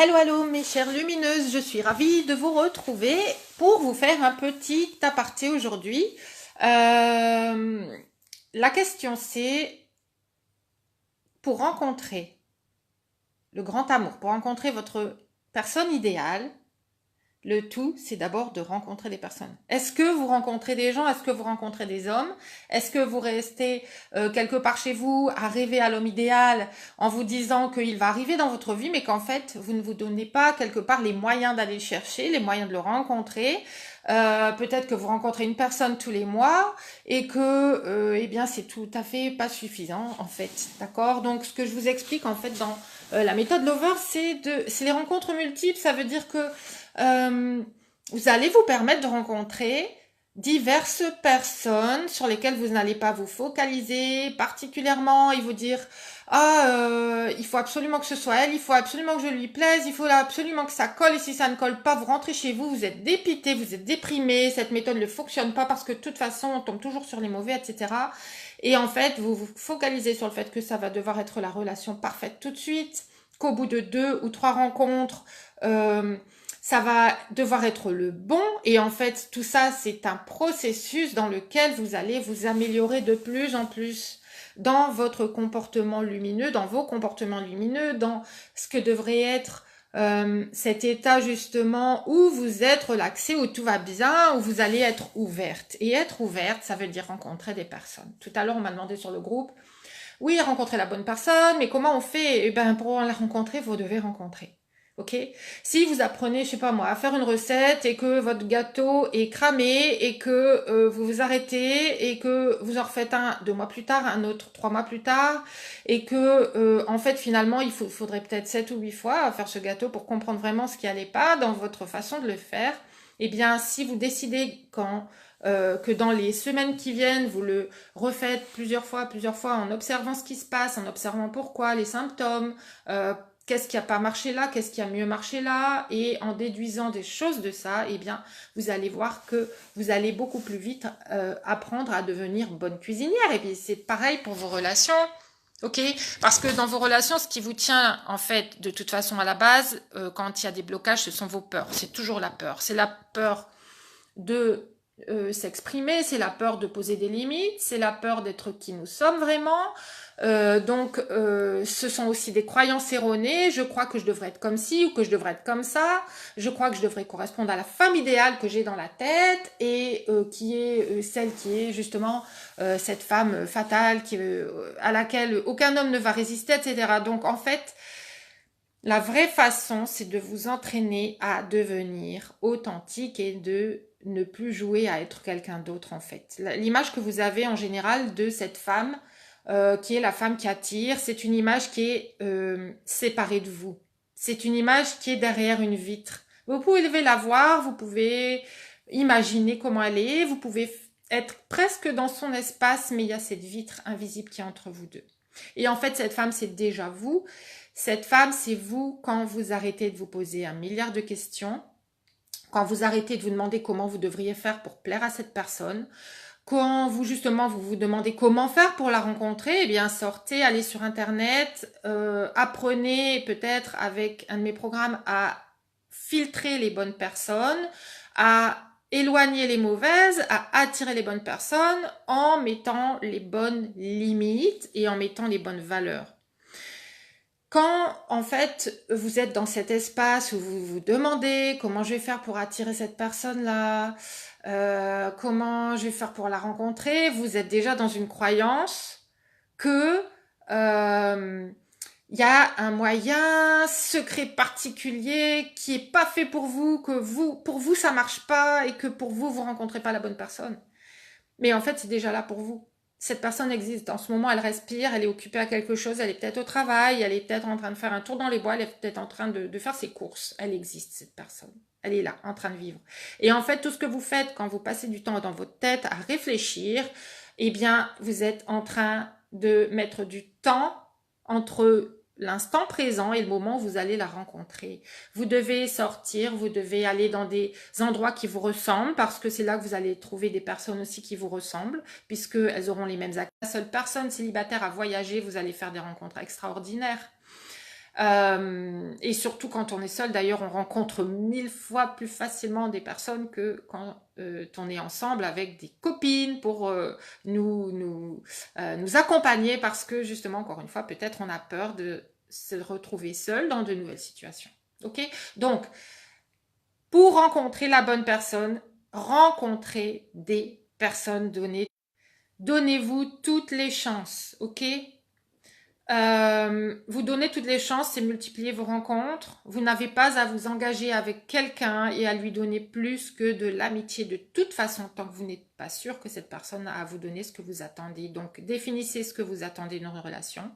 Hello, hello mes chères lumineuses, je suis ravie de vous retrouver pour vous faire un petit aparté aujourd'hui. La question c'est, pour rencontrer le grand amour, pour rencontrer votre personne idéale, le tout, c'est d'abord de rencontrer des personnes. Est-ce que vous rencontrez des gens? Est-ce que vous rencontrez des hommes? Est-ce que vous restez quelque part chez vous à rêver à l'homme idéal en vous disant qu'il va arriver dans votre vie, mais qu'en fait, vous ne vous donnez pas quelque part les moyens d'aller le chercher, les moyens de le rencontrer? Peut-être que vous rencontrez une personne tous les mois et que, eh bien, c'est tout à fait pas suffisant, en fait. D'accord? Donc, ce que je vous explique, en fait, dans la méthode Lover, c'est les rencontres multiples. Ça veut dire que vous allez vous permettre de rencontrer diverses personnes sur lesquelles vous n'allez pas vous focaliser particulièrement et vous dire il faut absolument que ce soit elle, il faut absolument que je lui plaise, il faut absolument que ça colle et si ça ne colle pas, vous rentrez chez vous, vous êtes dépité, vous êtes déprimé, cette méthode ne fonctionne pas parce que de toute façon on tombe toujours sur les mauvais, etc. Et en fait, vous vous focalisez sur le fait que ça va devoir être la relation parfaite tout de suite, qu'au bout de 2 ou 3 rencontres, ça va devoir être le bon et en fait tout ça c'est un processus dans lequel vous allez vous améliorer de plus en plus dans votre comportement lumineux, dans vos comportements lumineux, dans ce que devrait être cet état justement où vous êtes relaxé, où tout va bien, où vous allez être ouverte. Et être ouverte, ça veut dire rencontrer des personnes. Tout à l'heure on m'a demandé sur le groupe, oui rencontrer la bonne personne, mais comment on fait? Eh ben pour la rencontrer, vous devez rencontrer. Ok? Si vous apprenez, je sais pas moi, à faire une recette et que votre gâteau est cramé et que vous vous arrêtez et que vous en refaites un 2 mois plus tard, un autre 3 mois plus tard et que en fait finalement il faudrait peut-être 7 ou 8 fois à faire ce gâteau pour comprendre vraiment ce qui allait pas dans votre façon de le faire, eh bien si vous décidez que dans les semaines qui viennent, vous le refaites plusieurs fois en observant ce qui se passe, en observant pourquoi, les symptômes, qu'est-ce qui a pas marché là, qu'est-ce qui a mieux marché là, et en déduisant des choses de ça, eh bien, vous allez voir que vous allez beaucoup plus vite apprendre à devenir bonne cuisinière. Et puis c'est pareil pour vos relations. Ok, parce que dans vos relations, ce qui vous tient en fait de toute façon à la base, quand il y a des blocages, ce sont vos peurs. C'est toujours la peur. C'est la peur de s'exprimer, c'est la peur de poser des limites, c'est la peur d'être qui nous sommes vraiment. Ce sont aussi des croyances erronées. Je crois que je devrais être comme ci ou que je devrais être comme ça. Je crois que je devrais correspondre à la femme idéale que j'ai dans la tête et qui est celle qui est justement cette femme fatale à laquelle aucun homme ne va résister, etc. Donc en fait, la vraie façon, c'est de vous entraîner à devenir authentique et de ne plus jouer à être quelqu'un d'autre en fait. L'image que vous avez en général de cette femme qui est la femme qui attire, c'est une image qui est séparée de vous. C'est une image qui est derrière une vitre. Vous pouvez la voir, vous pouvez imaginer comment elle est, vous pouvez être presque dans son espace, mais il y a cette vitre invisible qui est entre vous deux. Et en fait, cette femme, c'est déjà vous. Cette femme, c'est vous quand vous arrêtez de vous poser 1 milliard de questions, quand vous arrêtez de vous demander comment vous devriez faire pour plaire à cette personne, quand vous justement vous vous demandez comment faire pour la rencontrer, eh bien sortez, allez sur internet, apprenez peut-être avec un de mes programmes à filtrer les bonnes personnes, à éloigner les mauvaises, à attirer les bonnes personnes en mettant les bonnes limites et en mettant les bonnes valeurs. Quand, en fait, vous êtes dans cet espace où vous vous demandez comment je vais faire pour attirer cette personne-là, comment je vais faire pour la rencontrer, vous êtes déjà dans une croyance que il y a un moyen secret particulier qui est pas fait pour vous, pour vous ça marche pas et que pour vous vous rencontrez pas la bonne personne. Mais en fait, c'est déjà là pour vous. Cette personne existe. En ce moment, elle respire, elle est occupée à quelque chose, elle est peut-être au travail, elle est peut-être en train de faire un tour dans les bois, elle est peut-être en train de faire ses courses. Elle existe, cette personne. Elle est là, en train de vivre. Et en fait, tout ce que vous faites quand vous passez du temps dans votre tête à réfléchir, eh bien, vous êtes en train de mettre du temps entre l'instant présent et le moment où vous allez la rencontrer. Vous devez sortir, vous devez aller dans des endroits qui vous ressemblent parce que c'est là que vous allez trouver des personnes aussi qui vous ressemblent puisqu'elles auront les mêmes actes. La seule personne célibataire à voyager, vous allez faire des rencontres extraordinaires. Et surtout quand on est seul, d'ailleurs, on rencontre 1000 fois plus facilement des personnes que quand on est ensemble avec des copines pour nous accompagner parce que justement, encore une fois, peut-être on a peur de se retrouver seul dans de nouvelles situations. Ok? Donc, pour rencontrer la bonne personne, rencontrez des personnes données. Donnez-vous toutes les chances, ok? Vous donnez toutes les chances, c'est multiplier vos rencontres. Vous n'avez pas à vous engager avec quelqu'un et à lui donner plus que de l'amitié de toute façon, tant que vous n'êtes pas sûr que cette personne a à vous donner ce que vous attendez. Donc, définissez ce que vous attendez dans une relation.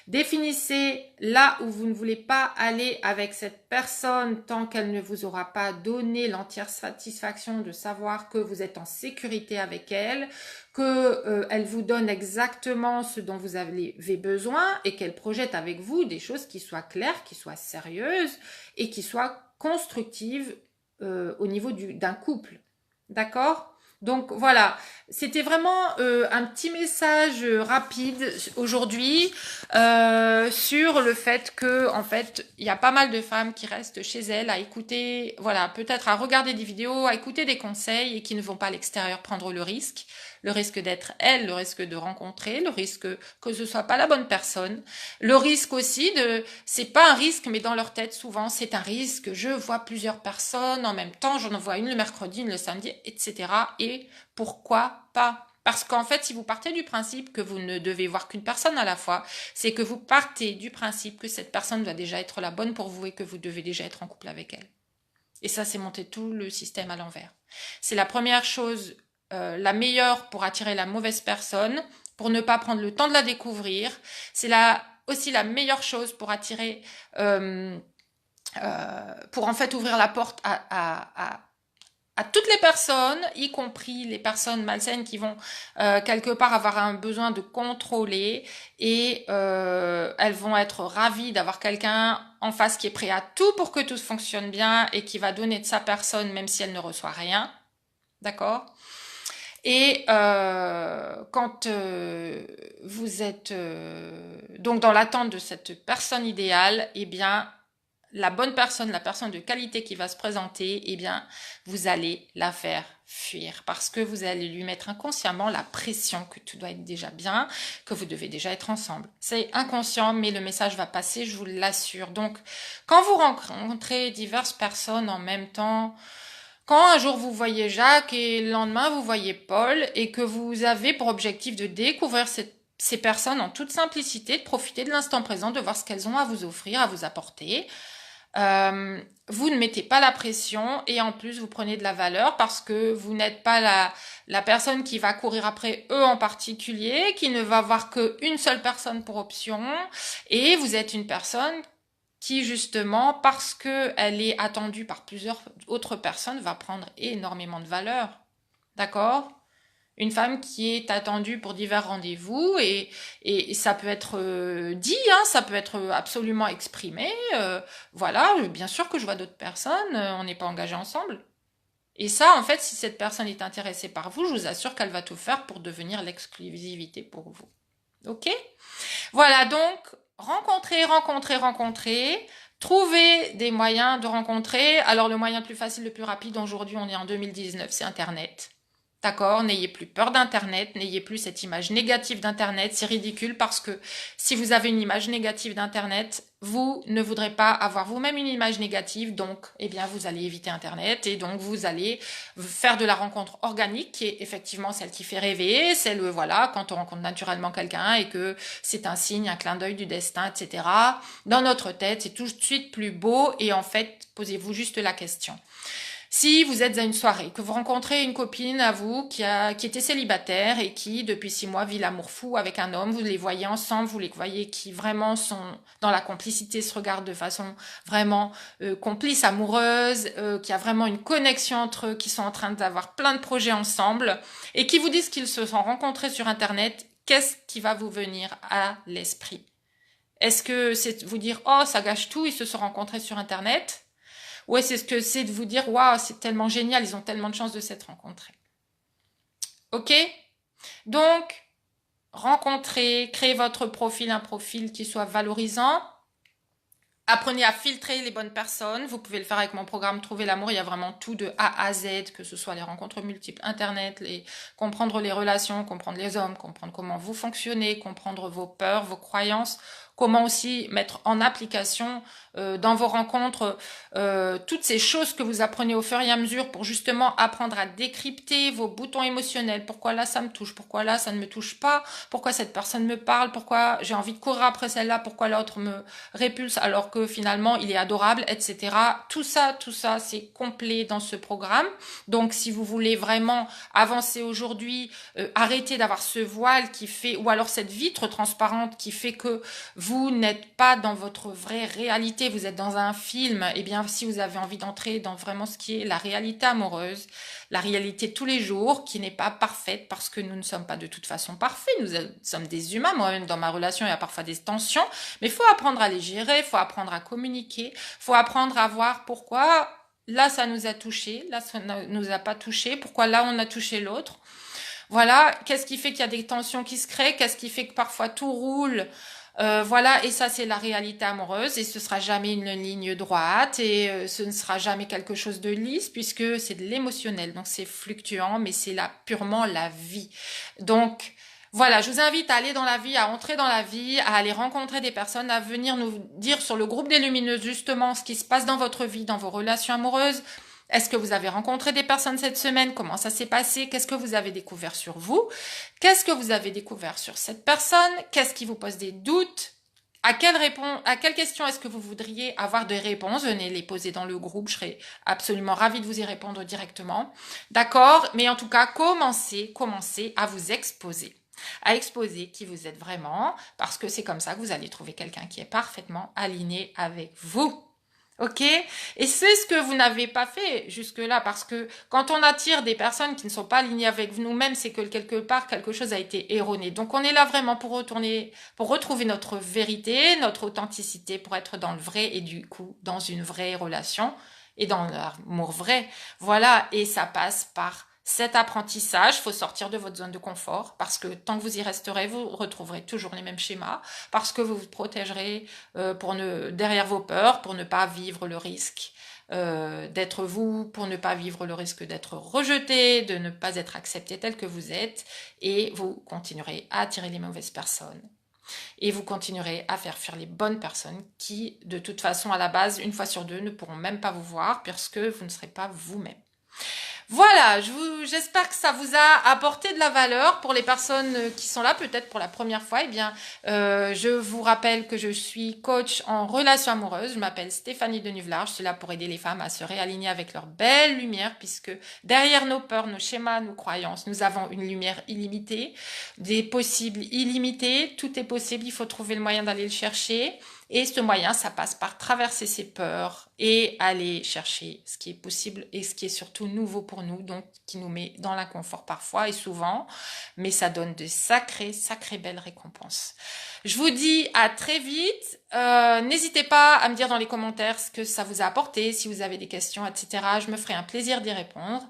Définissez là où vous ne voulez pas aller avec cette personne tant qu'elle ne vous aura pas donné l'entière satisfaction de savoir que vous êtes en sécurité avec elle, que elle vous donne exactement ce dont vous avez besoin et qu'elle projette avec vous des choses qui soient claires, qui soient sérieuses et qui soient constructives au niveau d'un couple. D'accord ? Donc voilà, c'était vraiment un petit message rapide aujourd'hui sur le fait que en fait il y a pas mal de femmes qui restent chez elles à écouter, voilà, peut-être à regarder des vidéos, à écouter des conseils et qui ne vont pas à l'extérieur prendre le risque d'être elles, le risque de rencontrer, le risque que ce soit pas la bonne personne, le risque aussi de, c'est pas un risque mais dans leur tête souvent c'est un risque, je vois plusieurs personnes en même temps, j'en vois une le mercredi, une le samedi, etc. Et pourquoi pas? Parce qu'en fait, si vous partez du principe que vous ne devez voir qu'une personne à la fois, c'est que vous partez du principe que cette personne doit déjà être la bonne pour vous et que vous devez déjà être en couple avec elle. Et ça, c'est monter tout le système à l'envers. C'est la première chose, la meilleure pour attirer la mauvaise personne, pour ne pas prendre le temps de la découvrir. C'est aussi la meilleure chose pour attirer, pour en fait ouvrir la porte à toutes les personnes, y compris les personnes malsaines qui vont quelque part avoir un besoin de contrôler et elles vont être ravies d'avoir quelqu'un en face qui est prêt à tout pour que tout fonctionne bien et qui va donner de sa personne même si elle ne reçoit rien. D'accord ? Et quand vous êtes donc dans l'attente de cette personne idéale, eh bien la bonne personne, la personne de qualité qui va se présenter, eh bien, vous allez la faire fuir parce que vous allez lui mettre inconsciemment la pression que tout doit être déjà bien, que vous devez déjà être ensemble. C'est inconscient, mais le message va passer, je vous l'assure. Donc, quand vous rencontrez diverses personnes en même temps, quand un jour vous voyez Jacques et le lendemain vous voyez Paul et que vous avez pour objectif de découvrir ces personnes en toute simplicité, de profiter de l'instant présent, de voir ce qu'elles ont à vous offrir, à vous apporter, vous ne mettez pas la pression et en plus vous prenez de la valeur parce que vous n'êtes pas la personne qui va courir après eux en particulier, qui ne va voir qu'une seule personne pour option et vous êtes une personne qui justement, parce qu'elle est attendue par plusieurs autres personnes, va prendre énormément de valeur. D'accord ? Une femme qui est attendue pour divers rendez-vous et ça peut être dit, hein, ça peut être absolument exprimé. Voilà, bien sûr que je vois d'autres personnes, on n'est pas engagés ensemble. Et ça, en fait, si cette personne est intéressée par vous, je vous assure qu'elle va tout faire pour devenir l'exclusivité pour vous. Ok ? Voilà, donc, rencontrer. Trouver des moyens de rencontrer. Alors, le moyen le plus facile, le plus rapide, aujourd'hui, on est en 2019, c'est Internet. D'accord, n'ayez plus peur d'Internet, n'ayez plus cette image négative d'Internet, c'est ridicule parce que si vous avez une image négative d'Internet, vous ne voudrez pas avoir vous-même une image négative, donc eh bien vous allez éviter Internet et donc vous allez faire de la rencontre organique qui est effectivement celle qui fait rêver, celle voilà quand on rencontre naturellement quelqu'un et que c'est un signe, un clin d'œil du destin, etc. Dans notre tête, c'est tout de suite plus beau et en fait posez-vous juste la question. Si vous êtes à une soirée, que vous rencontrez une copine à vous qui était célibataire et qui, depuis 6 mois, vit l'amour fou avec un homme, vous les voyez ensemble, vous les voyez qui vraiment sont dans la complicité, se regardent de façon vraiment complice, amoureuse, qui a vraiment une connexion entre eux, qui sont en train d'avoir plein de projets ensemble et qui vous disent qu'ils se sont rencontrés sur Internet, qu'est-ce qui va vous venir à l'esprit? Est-ce que c'est vous dire « Oh, ça gâche tout, ils se sont rencontrés sur Internet ?» Ouais, c'est ce que c'est de vous dire, waouh, c'est tellement génial, ils ont tellement de chance de s'être rencontrés. Ok? Donc, rencontrez, créez votre profil, un profil qui soit valorisant, Apprenez à filtrer les bonnes personnes. Vous pouvez le faire avec mon programme Trouver l'amour. Il y a vraiment tout de A à Z, que ce soit les rencontres multiples, Internet, comprendre les relations, comprendre les hommes, comprendre comment vous fonctionnez, comprendre vos peurs, vos croyances, comment aussi mettre en application dans vos rencontres toutes ces choses que vous apprenez au fur et à mesure pour justement apprendre à décrypter vos boutons émotionnels. Pourquoi là ça me touche? Pourquoi là ça ne me touche pas? Pourquoi cette personne me parle? Pourquoi j'ai envie de courir après celle-là? Pourquoi l'autre me répulse alors que finalement il est adorable, etc. Tout ça, c'est complet dans ce programme. Donc si vous voulez vraiment avancer aujourd'hui, arrêtez d'avoir ce voile qui fait, ou alors cette vitre transparente qui fait que vous n'êtes pas dans votre vraie réalité, vous êtes dans un film. Eh bien, si vous avez envie d'entrer dans vraiment ce qui est la réalité amoureuse, la réalité de tous les jours, qui n'est pas parfaite, parce que nous ne sommes pas de toute façon parfaits, nous sommes des humains. Moi-même, dans ma relation, il y a parfois des tensions, mais il faut apprendre à les gérer, il faut apprendre à communiquer, il faut apprendre à voir pourquoi là, ça nous a touché, là, ça ne nous a pas touché, pourquoi là, on a touché l'autre. Voilà, qu'est-ce qui fait qu'il y a des tensions qui se créent, qu'est-ce qui fait que parfois tout roule. Voilà, et ça c'est la réalité amoureuse, et ce sera jamais une ligne droite, et ce ne sera jamais quelque chose de lisse, puisque c'est de l'émotionnel, donc c'est fluctuant, mais c'est là purement la vie. Donc voilà, je vous invite à aller dans la vie, à entrer dans la vie, à aller rencontrer des personnes, à venir nous dire sur le groupe des lumineuses justement ce qui se passe dans votre vie, dans vos relations amoureuses. Est-ce que vous avez rencontré des personnes cette semaine? Comment ça s'est passé? Qu'est-ce que vous avez découvert sur vous? Qu'est-ce que vous avez découvert sur cette personne? Qu'est-ce qui vous pose des doutes? À quelle question est-ce que vous voudriez avoir des réponses? Venez les poser dans le groupe, je serai absolument ravie de vous y répondre directement. D'accord? Mais en tout cas, commencez à vous exposer. À exposer qui vous êtes vraiment, parce que c'est comme ça que vous allez trouver quelqu'un qui est parfaitement aligné avec vous. Ok? Et c'est ce que vous n'avez pas fait jusque-là, parce que quand on attire des personnes qui ne sont pas alignées avec nous-mêmes, c'est que quelque part, quelque chose a été erroné. Donc on est là vraiment pour retrouver notre vérité, notre authenticité, pour être dans le vrai et du coup, dans une vraie relation et dans l'amour vrai. Voilà. Et ça passe par cet apprentissage. Il faut sortir de votre zone de confort, parce que tant que vous y resterez, vous retrouverez toujours les mêmes schémas, parce que vous vous protégerez derrière vos peurs, pour ne pas vivre le risque d'être vous, pour ne pas vivre le risque d'être rejeté, de ne pas être accepté tel que vous êtes, et vous continuerez à attirer les mauvaises personnes. Et vous continuerez à faire fuir les bonnes personnes qui, de toute façon, à la base, une fois sur deux, ne pourront même pas vous voir, puisque vous ne serez pas vous-même. Voilà, j'espère que ça vous a apporté de la valeur. Pour les personnes qui sont là, peut-être pour la première fois, eh bien, je vous rappelle que je suis coach en relations amoureuses. Je m'appelle Stéphanie Denuvlar. Je suis là pour aider les femmes à se réaligner avec leur belle lumière, puisque derrière nos peurs, nos schémas, nos croyances, nous avons une lumière illimitée, des possibles illimités. Tout est possible, il faut trouver le moyen d'aller le chercher. Et ce moyen, ça passe par traverser ses peurs et aller chercher ce qui est possible et ce qui est surtout nouveau pour nous, donc qui nous met dans l'inconfort parfois et souvent, mais ça donne de sacrées belles récompenses. Je vous dis à très vite. N'hésitez pas à me dire dans les commentaires ce que ça vous a apporté, si vous avez des questions, etc. Je me ferai un plaisir d'y répondre.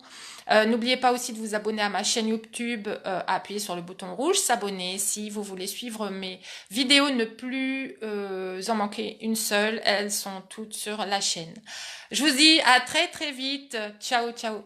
N'oubliez pas aussi de vous abonner à ma chaîne YouTube, appuyer sur le bouton rouge, s'abonner si vous voulez suivre mes vidéos, ne plus en manquer une seule, elles sont toutes sur la chaîne. Je vous dis à très vite, ciao ciao.